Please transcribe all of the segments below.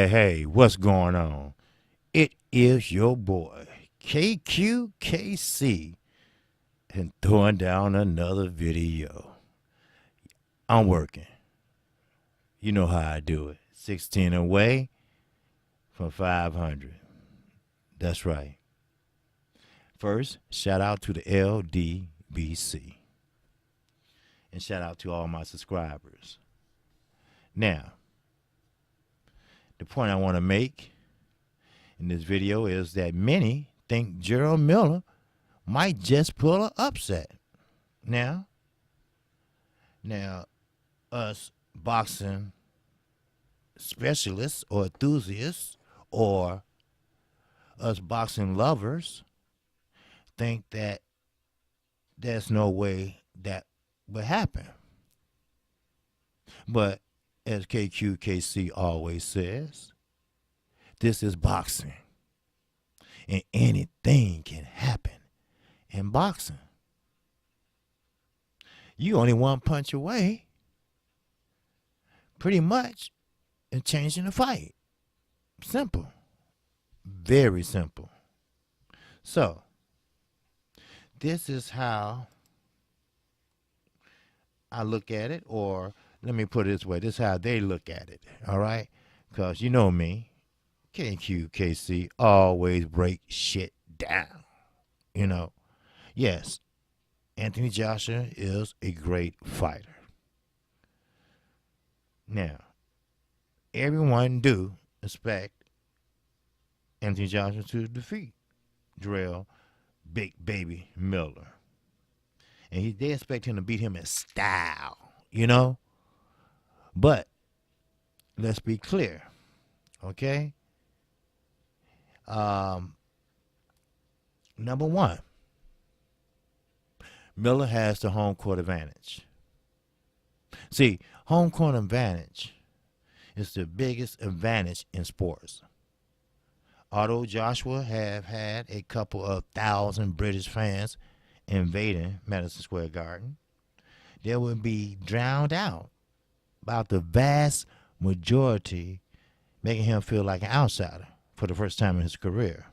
Hey, what's going on? It is your boy, KQKC, and throwing down another video. I'm working. You know how I do it. 16 away from 500. That's right. First, shout out to the LDBC. And shout out to all my subscribers. Now, the point I want to make in this video is that many think Gerald Miller might just pull an upset. Now, us boxing specialists or enthusiasts or us boxing lovers think that there's no way that would happen. But as KQKC always says, this is boxing. And anything can happen in boxing. You only one punch away, pretty much, in changing the fight. Simple. Very simple. So, this is how I look at it, or let me put it this way. This is how they look at it, all right? Because you know me, KQKC always break shit down, you know. Yes, Anthony Joshua is a great fighter. Now, everyone do expect Anthony Joshua to defeat Jarrell Big Baby Miller. And they expect him to beat him in style, you know. But let's be clear, okay? Number one, Miller has the home court advantage. See, home court advantage is the biggest advantage in sports. Although Joshua have had a couple of thousand British fans invading Madison Square Garden, they will be drowned out about the vast majority, making him feel like an outsider for the first time in his career.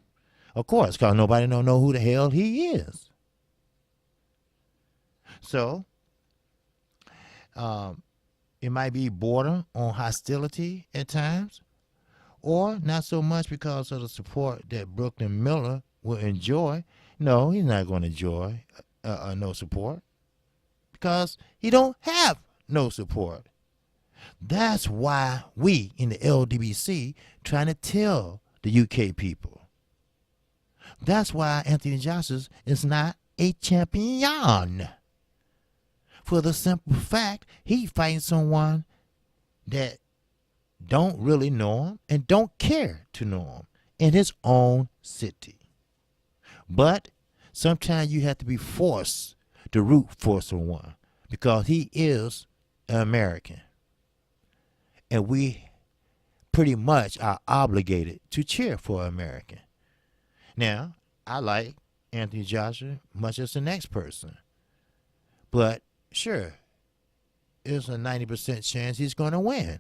Of course, because nobody don't know who the hell he is. So, it might be border on hostility at times, or not so much because of the support that Brooklyn Miller will enjoy. No, he's not going to enjoy no support because he don't have no support. That's why we in the LDBC trying to tell the UK people. That's why Anthony Joshua is not a champion. For the simple fact, he fighting someone that don't really know him and don't care to know him in his own city. But sometimes you have to be forced to root for someone because he is an American. And we pretty much are obligated to cheer for American. Now, I like Anthony Joshua much as the next person. But sure, there's a 90% chance he's going to win.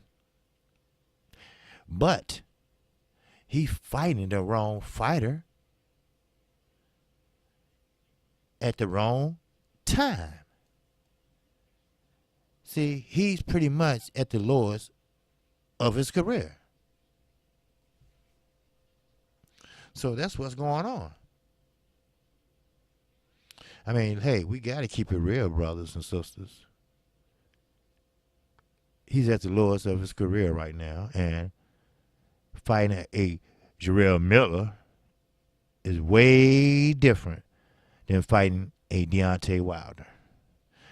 But he's fighting the wrong fighter at the wrong time. See, he's pretty much at the lowest of his career. So that's what's going on. I mean, hey, we got to keep it real, brothers and sisters. He's at the lowest of his career right now, and fighting a Jarrell Miller is way different than fighting a Deontay Wilder.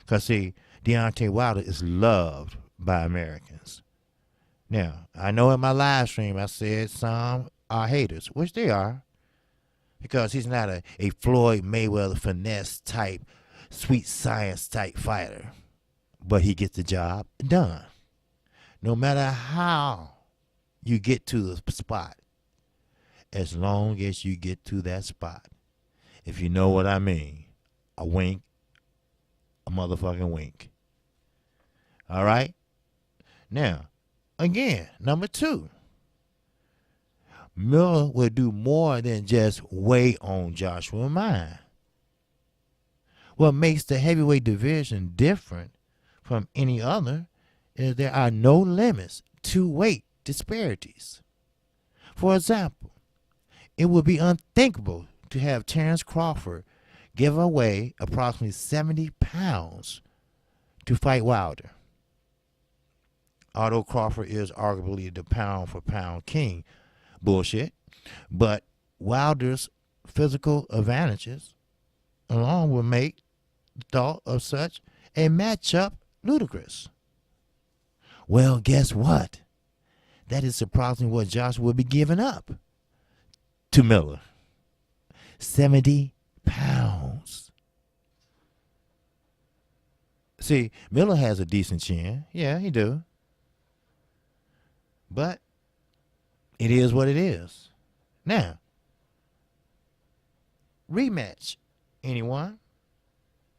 Because, see, Deontay Wilder is loved by Americans. Now, I know in my live stream I said some are haters, which they are, because he's not a Floyd Mayweather finesse type, sweet science type fighter. But he gets the job done. No matter how you get to the spot, as long as you get to that spot, if you know what I mean, a wink, a motherfucking wink. All right? Now, again, number 2. Miller will do more than just weigh on Joshua's mind. What makes the heavyweight division different from any other is there are no limits to weight disparities. For example, it would be unthinkable to have Terrence Crawford give away approximately 70 pounds to fight Wilder. Although Crawford is arguably the pound-for-pound king, bullshit, but Wilder's physical advantages alone will make the thought of such a matchup ludicrous. Well, guess what? That is surprisingly what Joshua will be giving up to Miller. 70 pounds. See, Miller has a decent chin. Yeah, he do. But it is what it is. Now, rematch, anyone?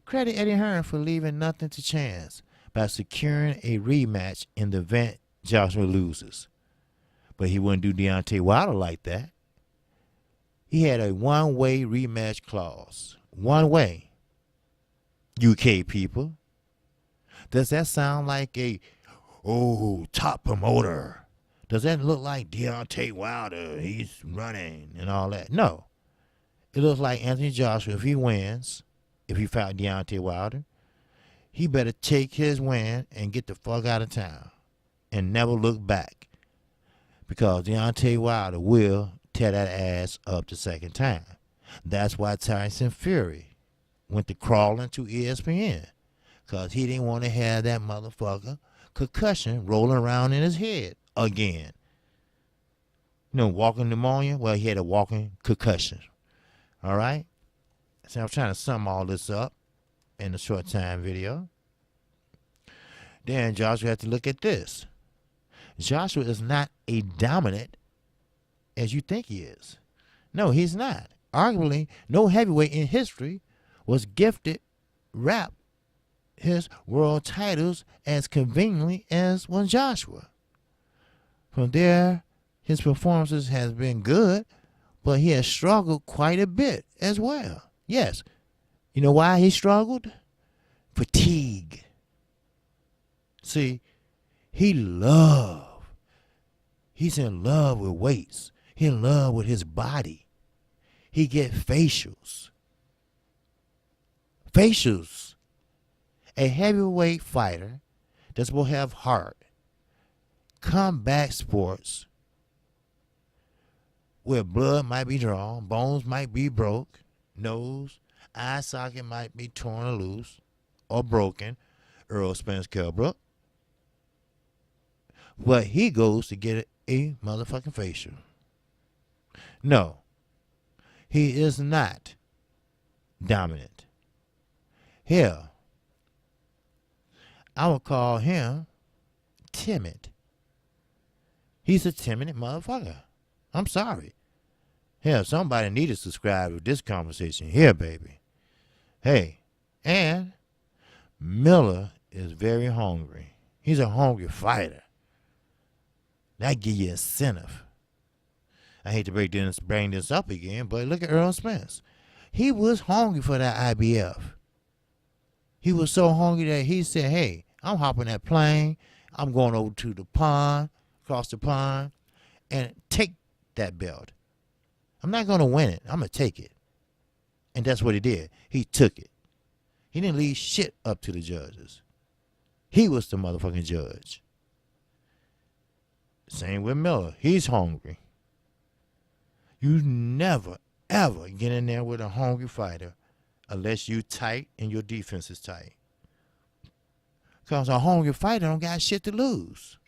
Credit Eddie Hearn for leaving nothing to chance by securing a rematch in the event Joshua loses. But he wouldn't do Deontay Wilder like that. He had a one-way rematch clause. One way. UK people. Does that sound like a, top promoter? Does that look like Deontay Wilder? He's running and all that. No. It looks like Anthony Joshua, if he wins, if he fought Deontay Wilder, he better take his win and get the fuck out of town and never look back. Because Deontay Wilder will tear that ass up the second time. That's why Tyson Fury went to crawling to ESPN. Because he didn't want to have that motherfucker concussion rolling around in his head again. You know, walking pneumonia? Well, he had a walking concussion. All right? So I'm trying to sum all this up in a short time video. Then Joshua had to look at this. Joshua is not a dominant as you think he is. No, he's not. Arguably, no heavyweight in history was gifted wrapped his world titles as conveniently as was Joshua. From there, his performances has been good, but he has struggled quite a bit as well. Yes. You know why he struggled? Fatigue. See, he's in love with weights. He's in love with his body. He get facials. Facials. A heavyweight fighter that's supposed to have heart. Combat sports where blood might be drawn, bones might be broke, nose, eye socket might be torn or loose or broken. Earl Spence Kelbrook. But he goes to get a motherfucking facial. No, he is not dominant. Hell, I would call him timid. He's a timid motherfucker. I'm sorry. Hell, somebody need to subscribe to this conversation here, baby. Hey, and Miller is very hungry. He's a hungry fighter. That give you incentive. I hate to bring this up again, but look at Earl Spence. He was hungry for that IBF. He was so hungry that he said, hey, I'm hopping that plane. I'm going over to the pond, across the pond, and take that belt. I'm not going to win it. I'm going to take it. And that's what he did. He took it. He didn't leave shit up to the judges. He was the motherfucking judge. Same with Miller. He's hungry. You never, ever get in there with a hungry fighter unless you tight and your defense is tight. Because a hungry fighter don't got shit to lose.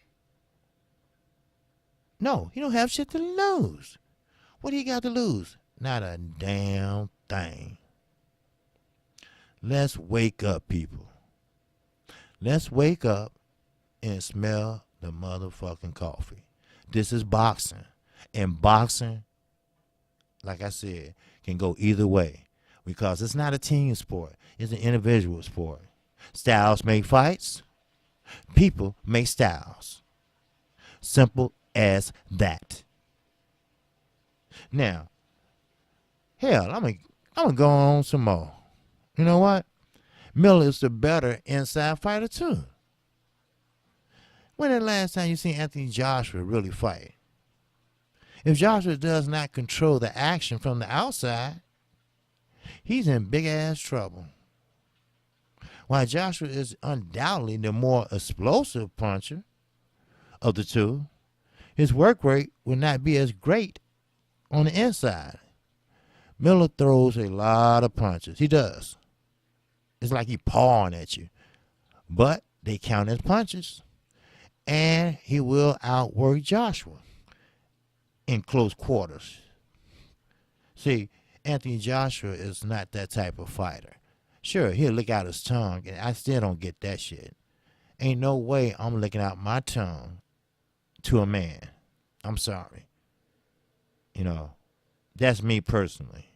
No, he don't have shit to lose. What do you got to lose? Not a damn thing. Let's wake up, people. Let's wake up and smell the motherfucking coffee. This is boxing. And boxing, like I said, can go either way. Because it's not a team sport. It's an individual sport. Styles make fights. People make styles. Simple as that. Now, hell, I'm gonna go on some more. You know what? Miller is the better inside fighter too. When the last time you seen Anthony Joshua really fight? If Joshua does not control the action from the outside, he's in big ass trouble. While Joshua is undoubtedly the more explosive puncher of the two, his work rate will not be as great on the inside. Miller throws a lot of punches. He does. It's like he pawing at you. But they count as punches. And he will outwork Joshua in close quarters. See, Anthony Joshua is not that type of fighter. Sure, he'll lick out his tongue, and I still don't get that shit. Ain't no way I'm licking out my tongue to a man. I'm sorry. You know, that's me personally.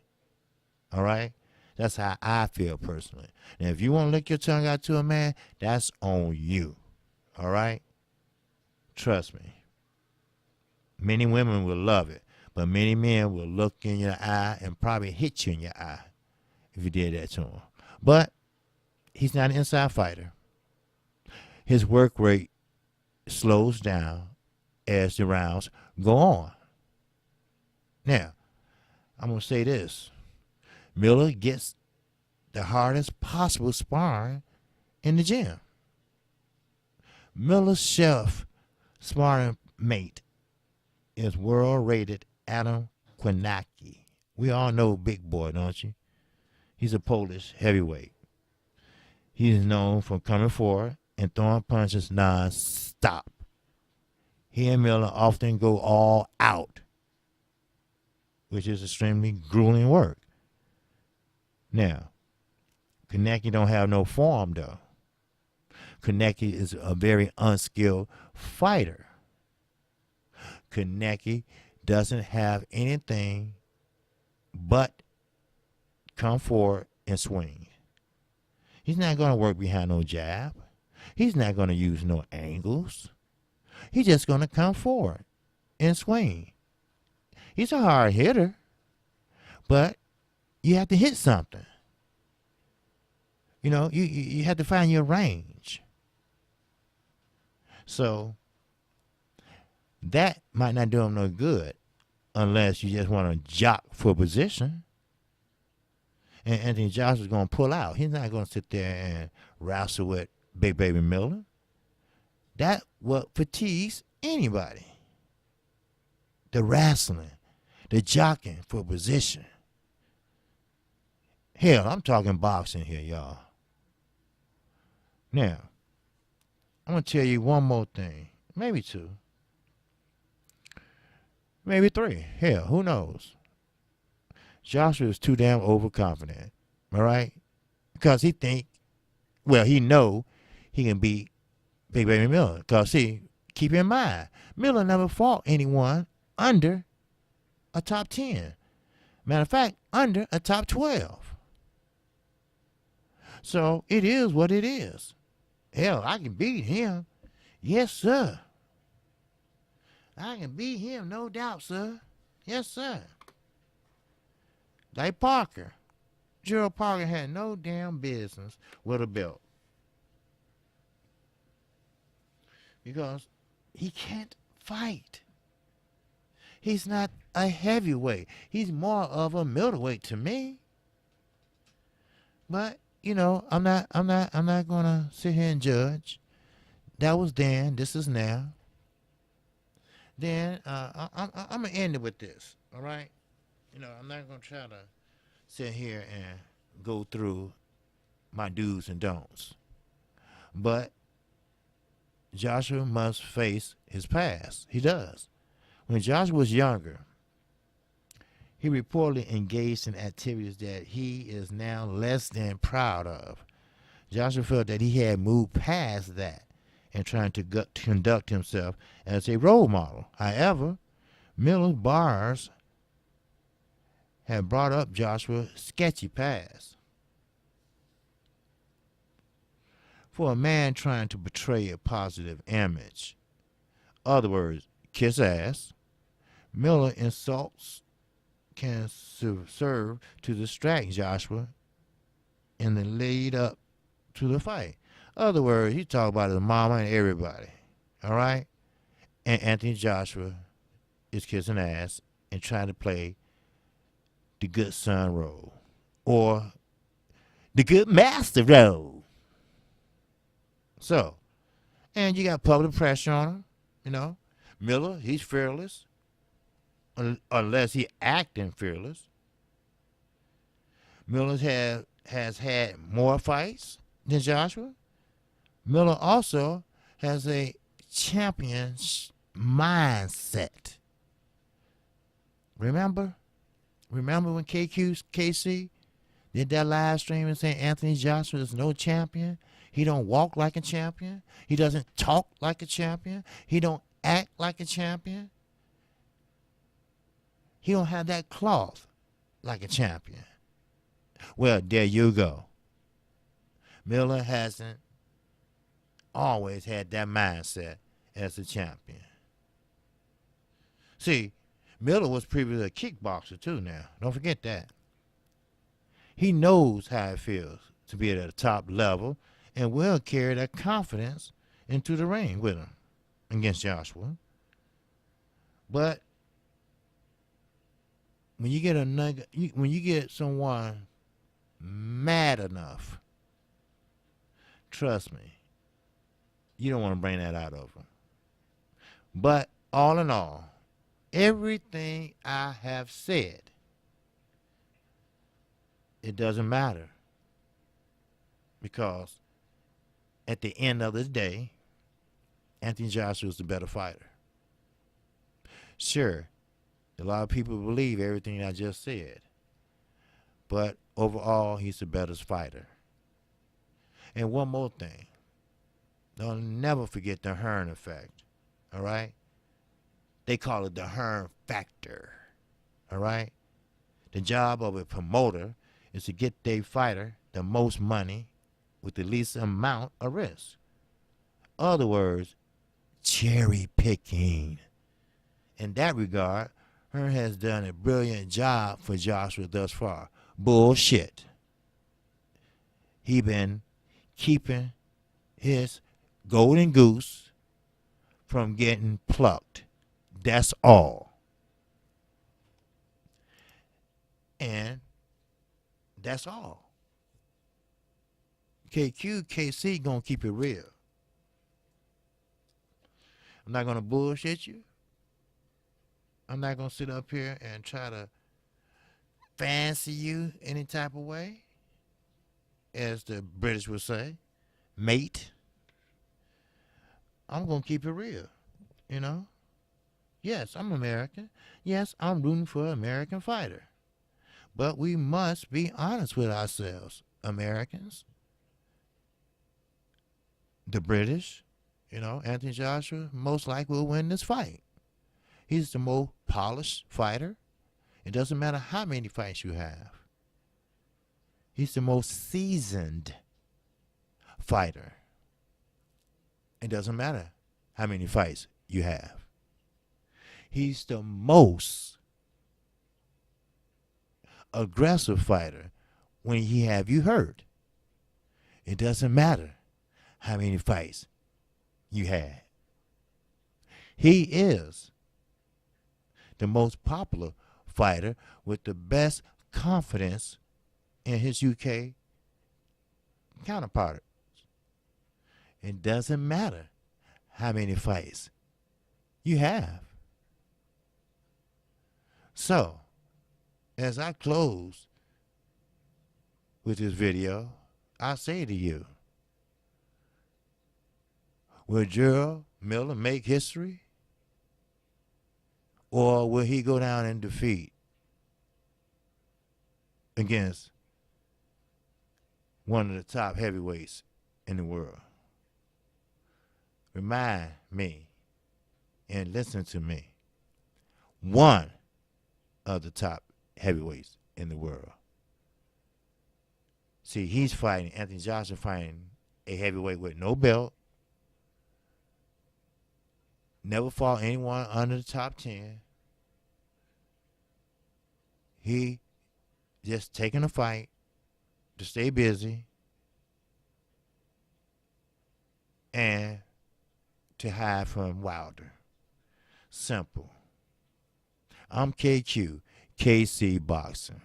All right? That's how I feel personally. And if you want to lick your tongue out to a man, that's on you. All right? Trust me. Many women will love it, but many men will look in your eye and probably hit you in your eye if you did that to him. But he's not an inside fighter. His work rate slows down as the rounds go on. Now, I'm going to say this. Miller gets the hardest possible sparring in the gym. Miller's chef sparring mate is world-rated Adam Kwiatkowski. We all know Big Boy, don't you? He's a Polish heavyweight. He is known for coming forward and throwing punches non-stop. He and Miller often go all out, which is extremely grueling work. Now, Kwiatkowski don't have no form, though. Kwiatkowski is a very unskilled fighter. Kwiatkowski doesn't have anything but come forward and swing. He's not going to work behind no jab. He's not going to use no angles. He's just going to come forward and swing. He's a hard hitter, but you have to hit something. You know, you have to find your range. So that might not do him no good unless you just want to jock for position. And Anthony Joshua's going to pull out. He's not going to sit there and wrestle with Big Baby Miller. That what fatigues anybody. The wrestling, the jockeying for position. Hell, I'm talking boxing here, y'all. Now, I'm going to tell you one more thing. Maybe two. Maybe three. Hell, who knows? Joshua is too damn overconfident. All right? Because he know he can beat Big Baby Miller. Because, see, keep in mind, Miller never fought anyone under a top 10. Matter of fact, under a top 12. So it is what it is. Hell, I can beat him. Yes, sir. I can beat him, no doubt, sir. Yes, sir. Like Parker. Gerald Parker had no damn business with a belt. Because he can't fight. He's not a heavyweight. He's more of a middleweight to me. But, you know, I'm not gonna sit here and judge. That was then, this is now. Then I'm gonna end it with this, all right? You know, I'm not gonna try to sit here and go through my do's and don'ts. But Joshua must face his past. He does. When Joshua was younger, he reportedly engaged in activities that he is now less than proud of. Joshua felt that he had moved past that and trying to conduct himself as a role model. However, Miller's bars had brought up Joshua's sketchy past. For a man trying to portray a positive image, other words, kiss ass, Miller insults can serve to distract Joshua in the lead up to the fight. Other words, he talk about his mama and everybody. All right? And Anthony Joshua is kissing ass and trying to play the good son role or the good master role. So, and you got public pressure on him, you know. Miller, he's fearless, unless he acting fearless. Miller has had more fights than Joshua. Miller also has a champion mindset. Remember when KC did that live stream and saying Anthony Joshua is no champion? He don't walk like a champion. He doesn't talk like a champion. He don't act like a champion. He don't have that cloth like a champion. Well, there you go. Miller hasn't always had that mindset as a champion. See, Miller was previously a kickboxer too now. Don't forget that. He knows how it feels to be at a top level and will carry that confidence into the ring with him against Joshua. But when you get someone mad enough, trust me, you don't want to bring that out of them. But all in all, everything I have said, it doesn't matter. Because at the end of the day, Anthony Joshua is the better fighter. Sure, a lot of people believe everything I just said. But overall, he's the better fighter. And one more thing. Don't never forget the Hearn effect. All right? They call it the Hearn factor. All right? The job of a promoter is to get their fighter the most money with the least amount of risk. Other words, cherry picking. In that regard, Hearn has done a brilliant job for Joshua thus far. Bullshit. He been keeping his golden goose from getting plucked. That's all. And that's all. KC gonna keep it real. I'm not gonna bullshit you. I'm not gonna sit up here and try to fancy you any type of way, as the British would say, mate. I'm gonna keep it real, you know. Yes, I'm American. Yes, I'm rooting for an American fighter. But we must be honest with ourselves, Americans. The British, you know, Anthony Joshua most likely will win this fight. He's the most polished fighter. It doesn't matter how many fights you have. He's the most seasoned fighter. It doesn't matter how many fights you have. He's the most aggressive fighter when he have you hurt. It doesn't matter how many fights you had. He is the most popular fighter with the best confidence in his UK counterpart. It doesn't matter how many fights you have. So, as I close with this video, I say to you, Will Gerald Miller make history? Or will he go down in defeat against one of the top heavyweights in the world? Remind me and listen to me. One of the top heavyweights in the world. See, he's fighting, Anthony Joshua fighting a heavyweight with no belt. Never fought anyone under the top 10. He just taking a fight to stay busy and to hide from Wilder. Simple. I'm KQ, KC Boxing.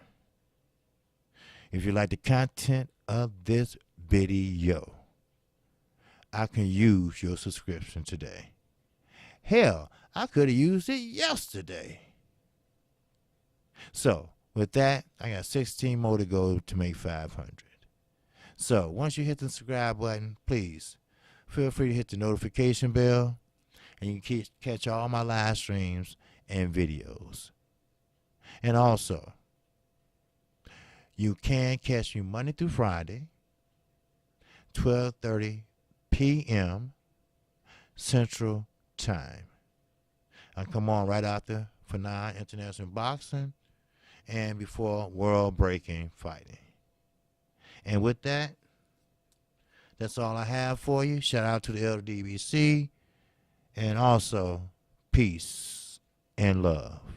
If you like the content of this video, I can use your subscription today. Hell, I could have used it yesterday. So, with that, I got 16 more to go to make 500. So, once you hit the subscribe button, please feel free to hit the notification bell, and you can catch all my live streams and videos. And also, you can catch me Monday through Friday, 12:30 p.m. Central Time. I come on right after Fanai International Boxing and before World Breaking Fighting. And with that, that's all I have for you. Shout out to the LDBC, and also peace and love.